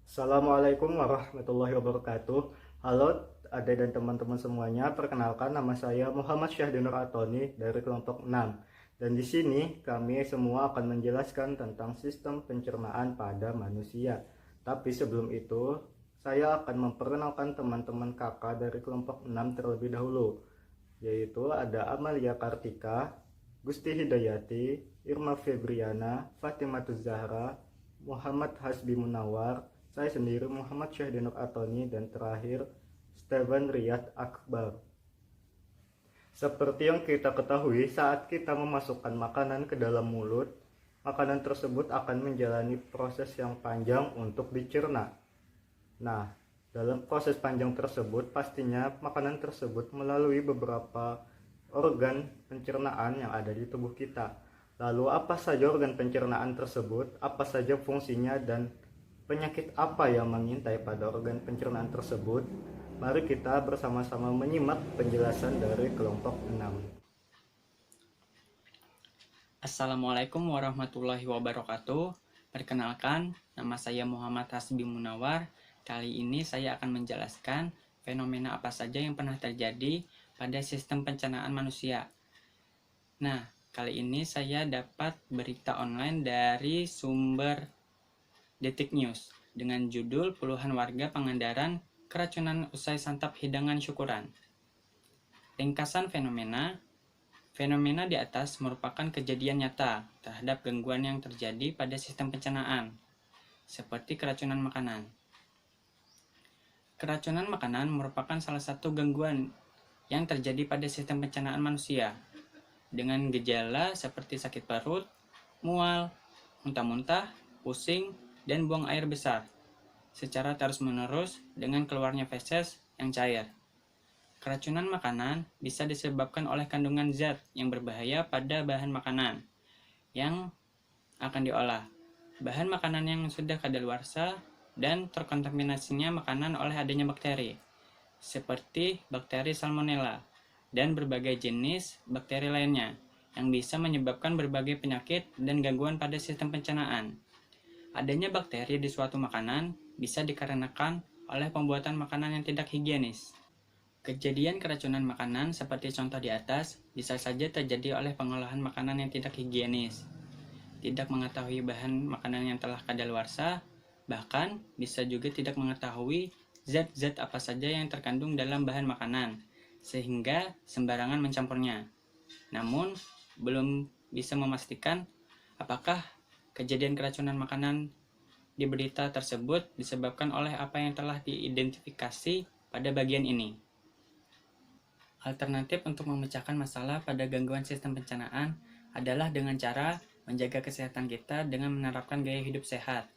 Assalamualaikum warahmatullahi wabarakatuh. Halo adik dan teman-teman semuanya, perkenalkan nama saya Muhammad Syahdinur Atoni dari kelompok 6. Dan di sini kami semua akan menjelaskan tentang sistem pencernaan pada manusia. Tapi sebelum itu, saya akan memperkenalkan teman-teman kakak dari kelompok 6 terlebih dahulu, yaitu ada Amalia Kartika, Gusti Hidayati, Irma Febriana, Fatimatuz Zahra, Muhammad Hasbi Munawar, saya sendiri Muhammad Syahdinur Atoni, dan terakhir Steven Riyad Akbar. Seperti yang kita ketahui, saat kita memasukkan makanan ke dalam mulut, makanan tersebut akan menjalani proses yang panjang untuk dicerna. Nah, dalam proses panjang tersebut, pastinya makanan tersebut melalui beberapa organ pencernaan yang ada di tubuh kita. Lalu apa saja organ pencernaan tersebut, apa saja fungsinya, dan penyakit apa yang mengintai pada organ pencernaan tersebut? Mari kita bersama-sama menyimak penjelasan dari kelompok 6. Assalamualaikum warahmatullahi wabarakatuh. Perkenalkan, nama saya Muhammad Hasbi Munawar. Kali ini saya akan menjelaskan fenomena apa saja yang pernah terjadi pada sistem pencernaan manusia. Nah, kali ini saya dapat berita online dari sumber Detik News dengan judul Puluhan Warga Pangandaran Keracunan Usai Santap Hidangan Syukuran. Ringkasan Fenomena di atas merupakan kejadian nyata terhadap gangguan yang terjadi pada sistem pencernaan, seperti keracunan makanan. Keracunan makanan merupakan salah satu gangguan yang terjadi pada sistem pencernaan manusia, dengan gejala seperti sakit perut, mual, muntah-muntah, pusing, dan buang air besar, secara terus-menerus dengan keluarnya feses yang cair. Keracunan makanan bisa disebabkan oleh kandungan zat yang berbahaya pada bahan makanan yang akan diolah, bahan makanan yang sudah kadaluarsa, dan terkontaminasinya makanan oleh adanya bakteri, seperti bakteri Salmonella dan berbagai jenis bakteri lainnya yang bisa menyebabkan berbagai penyakit dan gangguan pada sistem pencernaan. Adanya bakteri di suatu makanan bisa dikarenakan oleh pembuatan makanan yang tidak higienis. Kejadian keracunan makanan seperti contoh di atas bisa saja terjadi oleh pengolahan makanan yang tidak higienis, tidak mengetahui bahan makanan yang telah kadaluarsa, bahkan bisa juga tidak mengetahui zat-zat apa saja yang terkandung dalam bahan makanan, sehingga sembarangan mencampurnya. Namun, belum bisa memastikan apakah kejadian keracunan makanan di berita tersebut disebabkan oleh apa yang telah diidentifikasi pada bagian ini. Alternatif untuk memecahkan masalah pada gangguan sistem pencernaan adalah dengan cara menjaga kesehatan kita dengan menerapkan gaya hidup sehat,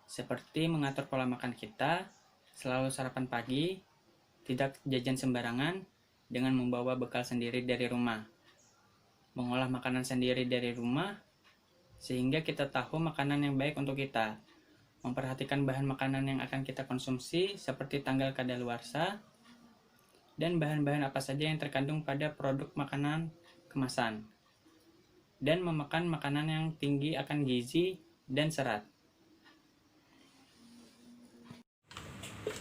seperti mengatur pola makan kita, selalu sarapan pagi, tidak jajan sembarangan, dengan membawa bekal sendiri dari rumah, mengolah makanan sendiri dari rumah, sehingga kita tahu makanan yang baik untuk kita, memperhatikan bahan makanan yang akan kita konsumsi seperti tanggal kadaluarsa, dan bahan-bahan apa saja yang terkandung pada produk makanan kemasan, dan memakan makanan yang tinggi akan gizi dan serat.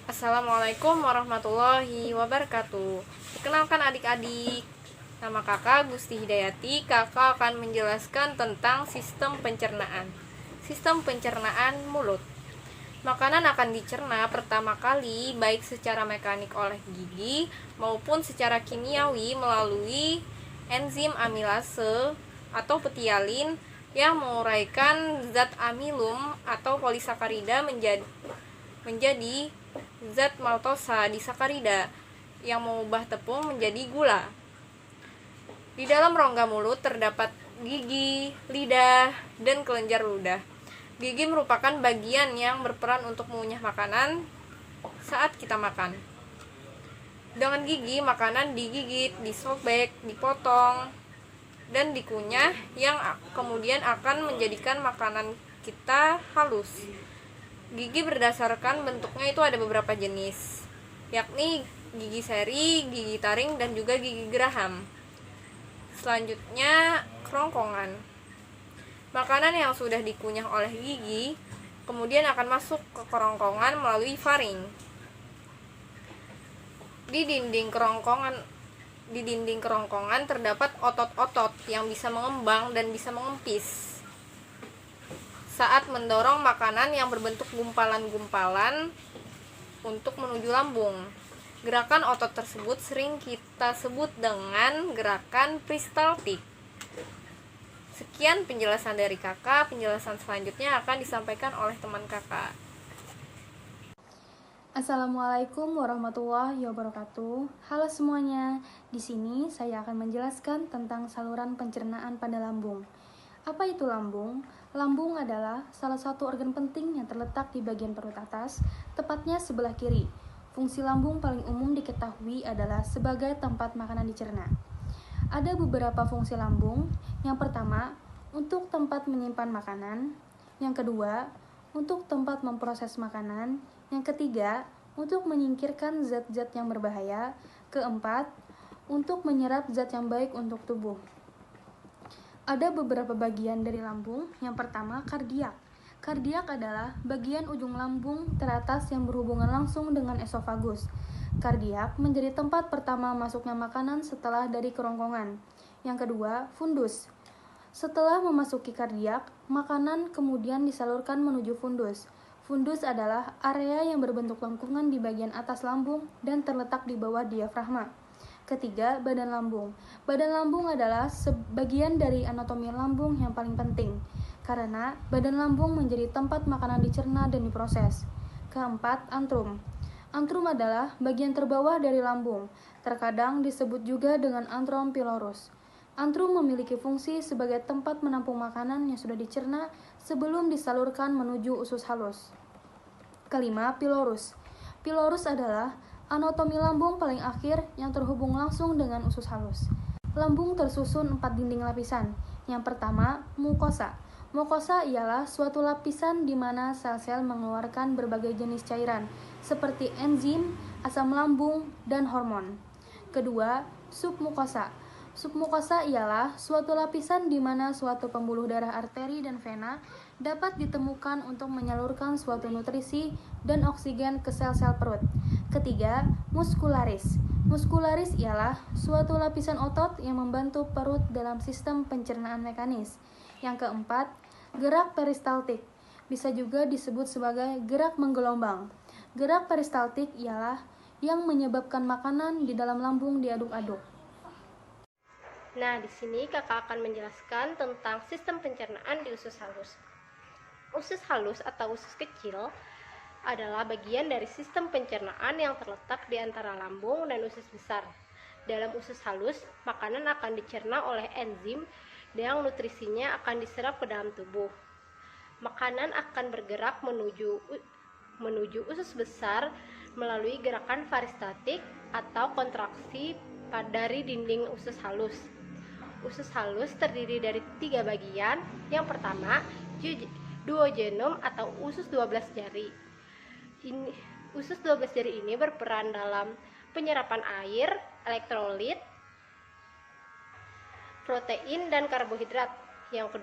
Assalamualaikum warahmatullahi wabarakatuh. Perkenalkan adik-adik, nama kakak Gusti Hidayati. Kakak akan menjelaskan tentang sistem pencernaan. Sistem pencernaan mulut. Makanan akan dicerna pertama kali baik secara mekanik oleh gigi maupun secara kimiawi melalui enzim amilase atau petialin yang menguraikan zat amilum atau polisakarida menjadi zat maltosa disakarida yang mengubah tepung menjadi gula. Di dalam rongga mulut terdapat gigi, lidah, dan kelenjar ludah. Gigi merupakan bagian yang berperan untuk mengunyah makanan saat kita makan. Dengan gigi, makanan digigit, disobek, dipotong, dan dikunyah yang kemudian akan menjadikan makanan kita halus. Gigi berdasarkan bentuknya itu ada beberapa jenis, yakni gigi seri, gigi taring, dan juga gigi geraham. Selanjutnya, kerongkongan. Makanan yang sudah dikunyah oleh gigi kemudian akan masuk ke kerongkongan melalui faring. Di dinding kerongkongan terdapat otot-otot yang bisa mengembang dan bisa mengempis saat mendorong makanan yang berbentuk gumpalan-gumpalan untuk menuju lambung. Gerakan otot tersebut sering kita sebut dengan gerakan peristaltik. Sekian penjelasan dari kakak. Penjelasan selanjutnya akan disampaikan oleh teman kakak. Assalamualaikum warahmatullahi wabarakatuh. Halo semuanya. Di sini saya akan menjelaskan tentang saluran pencernaan pada lambung. Apa itu lambung? Lambung adalah salah satu organ penting yang terletak di bagian perut atas, tepatnya sebelah kiri. Fungsi lambung paling umum diketahui adalah sebagai tempat makanan dicerna. Ada beberapa fungsi lambung. Yang pertama, untuk tempat menyimpan makanan. Yang kedua, untuk tempat memproses makanan. Yang ketiga, untuk menyingkirkan zat-zat yang berbahaya. Keempat, untuk menyerap zat yang baik untuk tubuh. Ada beberapa bagian dari lambung. Yang pertama, kardiak. Kardiak adalah bagian ujung lambung teratas yang berhubungan langsung dengan esofagus. Kardiak menjadi tempat pertama masuknya makanan setelah dari kerongkongan. Yang kedua, fundus. Setelah memasuki kardiak, makanan kemudian disalurkan menuju fundus. Fundus adalah area yang berbentuk lengkungan di bagian atas lambung dan terletak di bawah diafragma. Ketiga, badan lambung. Badan lambung adalah sebagian dari anatomi lambung yang paling penting, karena badan lambung menjadi tempat makanan dicerna dan diproses. Keempat, antrum. Antrum adalah bagian terbawah dari lambung, terkadang disebut juga dengan antrum pylorus. Antrum memiliki fungsi sebagai tempat menampung makanan yang sudah dicerna sebelum disalurkan menuju usus halus. Kelima, pylorus. Pylorus adalah anatomi lambung paling akhir yang terhubung langsung dengan usus halus. Lambung tersusun 4 dinding lapisan. Yang pertama, mukosa. Mukosa ialah suatu lapisan di mana sel-sel mengeluarkan berbagai jenis cairan, seperti enzim, asam lambung, dan hormon. Kedua, submukosa. Submukosa ialah suatu lapisan di mana suatu pembuluh darah arteri dan vena dapat ditemukan untuk menyalurkan suatu nutrisi dan oksigen ke sel-sel perut. Ketiga, muskularis. Muskularis ialah suatu lapisan otot yang membantu perut dalam sistem pencernaan mekanis. Yang keempat, gerak peristaltik. Bisa juga disebut sebagai gerak menggelombang. Gerak peristaltik ialah yang menyebabkan makanan di dalam lambung diaduk-aduk. Nah, di sini kakak akan menjelaskan tentang sistem pencernaan di usus halus. Usus halus atau usus kecil adalah bagian dari sistem pencernaan yang terletak di antara lambung dan usus besar. Dalam usus halus, makanan akan dicerna oleh enzim yang nutrisinya akan diserap ke dalam tubuh. Makanan akan bergerak menuju usus besar melalui gerakan varistatik atau kontraksi dari dinding usus halus. Usus halus terdiri dari 3 bagian. Yang pertama, duodenum atau usus 12 jari. Usus 12 jari ini berperan dalam penyerapan air, elektrolit, protein, dan karbohidrat. Yang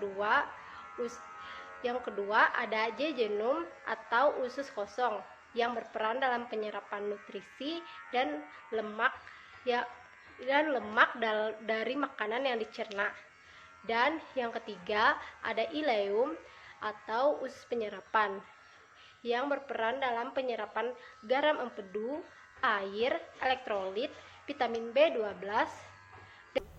kedua ada jejunum atau usus kosong yang berperan dalam penyerapan nutrisi dan lemak dari makanan yang dicerna. Dan yang ketiga ada ileum atau usus penyerapan yang berperan dalam penyerapan garam empedu, air, elektrolit, vitamin B12.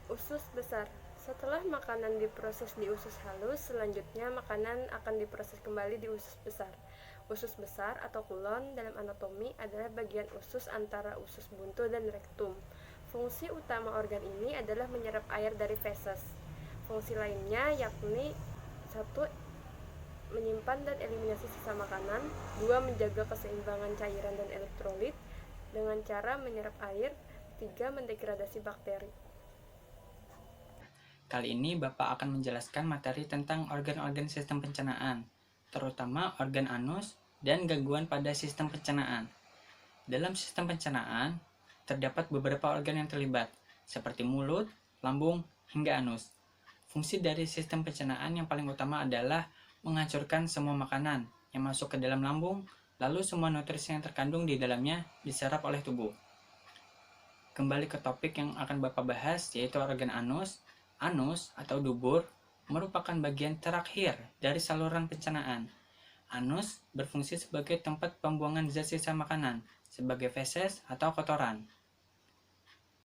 Usus besar. Setelah makanan diproses di usus halus, selanjutnya makanan akan diproses kembali di usus besar. Usus besar atau kulon dalam anatomi adalah bagian usus antara usus buntu dan rektum. Fungsi utama organ ini adalah menyerap air dari feses. Fungsi lainnya yakni 1. Menyimpan dan eliminasi sisa makanan. 2. Menjaga keseimbangan cairan dan elektrolit dengan cara menyerap air. 3. Mendegradasi bakteri. Kali ini Bapak akan menjelaskan materi tentang organ-organ sistem pencernaan, terutama organ anus dan gangguan pada sistem pencernaan. Dalam sistem pencernaan, terdapat beberapa organ yang terlibat, seperti mulut, lambung, hingga anus. Fungsi dari sistem pencernaan yang paling utama adalah menghancurkan semua makanan yang masuk ke dalam lambung, lalu semua nutrisi yang terkandung di dalamnya diserap oleh tubuh. Kembali ke topik yang akan Bapak bahas, yaitu organ anus. Anus atau dubur merupakan bagian terakhir dari saluran pencernaan. Anus berfungsi sebagai tempat pembuangan zat sisa makanan, sebagai feses atau kotoran.